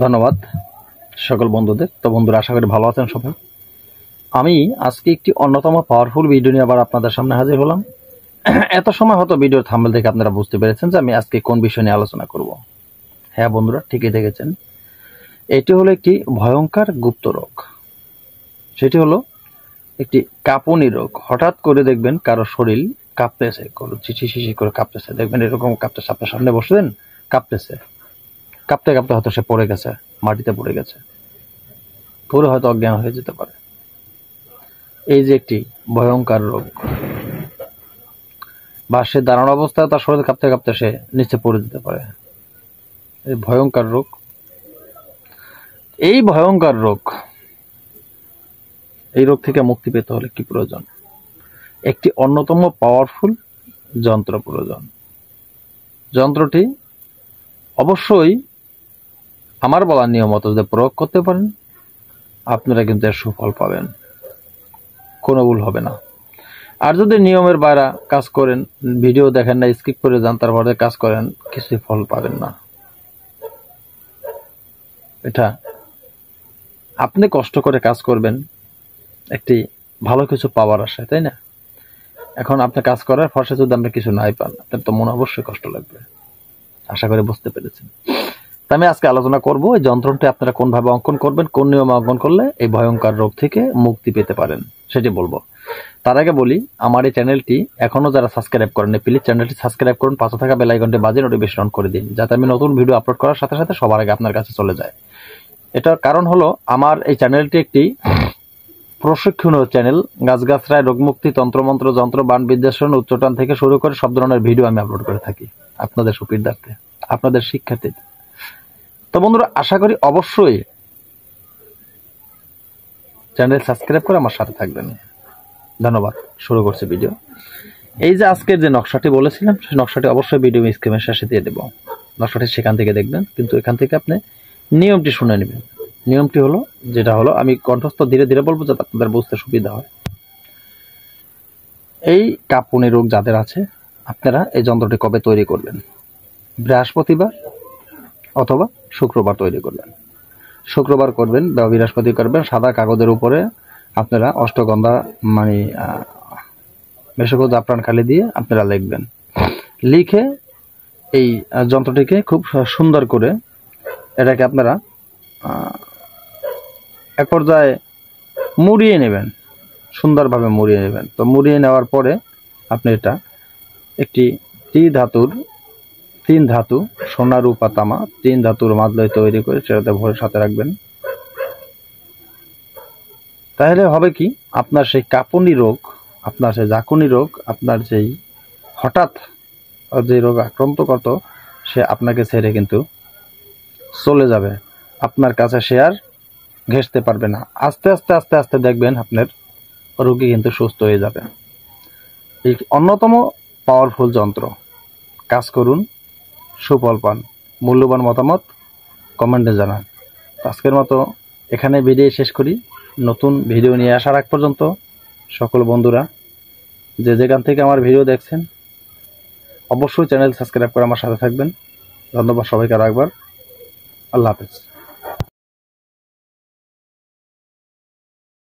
ধন্যবাদ সকল বন্ধুদের। তো বন্ধুরা, আশা করি ভালো আছেন সবাই। আমি আজকে একটি অন্যতম পাওয়ারফুল ভিডিও নিয়ে আবার আপনাদের সামনে হাজির হলাম। এত সময় হয়তো ভিডিওর থাম্বনেল থেকে আপনারা বুঝতে পেরেছেন যে আমি আজকে কোন বিষয় নিয়ে আলোচনা করব। হ্যাঁ বন্ধুরা, ঠিকই দেখেছেন। এটি হলো একটি ভয়ঙ্কর গুপ্ত রোগ। সেটি হলো একটি কাঁপুনি রোগ। হঠাৎ করে দেখবেন কারো শরীর কাঁপতেছে, চিচি করে কাঁপতেছে। দেখবেন এরকম কাঁপতেছে, আপনার সামনে বসলেন, কাঁপতেছে, কাঁপতে কাঁপতে হয়তো সে পড়ে গেছে, মাটিতে পড়ে গেছে, পরে হয়তো অজ্ঞান হয়ে যেতে পারে। এই যে একটি ভয়ঙ্কর রোগ। বা সে দাঁড়ানো অবস্থায় তার শরীর কাঁপতে কাঁপতে সে নিচে পড়ে যেতে পারে। এই ভয়ঙ্কর রোগ। এই ভয়ঙ্কর রোগ, এই রোগ থেকে মুক্তি পেতে হলে কি প্রয়োজন? একটি অন্যতম পাওয়ারফুল যন্ত্র প্রয়োজন। যন্ত্রটি অবশ্যই আমার বলা নিয়ম মতো যদি প্রয়োগ করতে পারেন, আপনারা কিন্তু এর সুফল পাবেন, কোনো ভুল হবে না। আর যদি নিয়মের বাইরে কাজ করেন, ভিডিও দেখেন না, স্কিপ করে যান, তারপরে কাজ করেন, কিছু ফল পাবেন না। এটা আপনি কষ্ট করে কাজ করবেন একটি ভালো কিছু পাওয়ার আশায়, তাই না? এখন আপনি কাজ করার ফলে যদি আপনি কিছু নাই পান, আপনার তো মনে অবশ্যই কষ্ট লাগবে। আশা করি বুঝতে পেরেছেন। আমি আজকে আলোচনা করব এই যন্ত্রটি আপনারা কোনভাবে অঙ্কন করবেন, কোন নিয়মে অঙ্কন করলে এই ভয়ঙ্কর রোগ থেকে মুক্তি পেতে পারেন সেটি বলবো। তার আগে বলি, আমার এই চ্যানেলটি এখনো যারা সাবস্ক্রাইব করেননি, প্লিজ চ্যানেলটি সাবস্ক্রাইব করুন, পাশে থাকা বেল আইকনটি বাজিয়ে নোটিফিকেশন অন করে দিন, যাতে আমি নতুন ভিডিও আপলোড করার সাথে সাথে সবার আগে আপনার কাছে চলে যায়। এটার কারণ হলো আমার এই চ্যানেলটি একটি প্রশিক্ষণীয় চ্যানেল। গাছগাছরায় রোগমুক্তি, তন্ত্রমন্ত্র, যন্ত্র, বাণ বিদ্বেষণ, উচ্চটান থেকে শুরু করে সব ধরনের ভিডিও আমি আপলোড করে থাকি আপনাদের সুবিধার্থে, আপনাদের শিক্ষার্থী। তো বন্ধুরা, আশা করি অবশ্যই চ্যানেল সাবস্ক্রাইব করে আমার সাথে থাকবেন। ধন্যবাদ। শুরু করছি ভিডিও। এই যে আজকের যে নকশাটি বলেছিলাম, সেই নকশাটি অবশ্যই ভিডিও স্ক্রিনের শেষে দিয়ে দেবো। নকশাটি সেখান থেকে দেখবেন, কিন্তু এখান থেকে আপনি নিয়মটি শুনে নেবেন। নিয়মটি হলো, যেটা হলো, আমি কণ্ঠস্থ ধীরে ধীরে বলবো যাতে আপনাদের বুঝতে সুবিধা হয়। এই কাঁপুনি রোগ যাদের আছে, আপনারা এই যন্ত্রটি কবে তৈরি করবেন? বৃহস্পতিবার অথবা শুক্রবার তৈরি করবেন। শুক্রবার করবেন বা বৃহস্পতি করবেন। সাদা কাগজের উপরে আপনারা অষ্টগন্ধা ভেষজ জাফরান খালি দিয়ে আপনারা লিখবেন। লিখে এই যন্ত্রটিকে খুব সুন্দর করে এটাকে আপনারা এক পর্যায়ে মুড়িয়ে নেবেন, সুন্দরভাবে মুড়িয়ে নেবেন। তো মুড়িয়ে নেওয়ার পরে আপনি এটা একটি তিন ধাতু সোনা, রূপা, তামা, 3 ধাতুর মাদলাই তৈরি করে সেটাতে ভরে সাথে রাখবেন। তাহলে হবে কি, আপনার সেই কাঁপুনি রোগ, আপনার সেই ঝাঁকুনি রোগ, আপনার যেই হঠাৎ যে রোগ আক্রান্ত করত, সে আপনাকে ছেড়ে কিন্তু চলে যাবে। আপনার কাছে সে আর ঘেঁষতে পারবে না। আস্তে আস্তে আস্তে আস্তে দেখবেন আপনার রোগী কিন্তু সুস্থ হয়ে যাবে। এই অন্যতম পাওয়ারফুল যন্ত্র। কাজ করুন, সুফল পান। মূল্যবান মতামত কমেন্টে জানান। আজকের মতো এখানে ভিডিও শেষ করি। নতুন ভিডিও নিয়ে আসার আগ পর্যন্ত সকল বন্ধুরা যে যেখান থেকে আমার ভিডিও দেখছেন, অবশ্যই চ্যানেল সাবস্ক্রাইব করে আমার সাথে থাকবেন। ধন্যবাদ সবাইকে আরেকবার। আল্লাহ হাফেজ।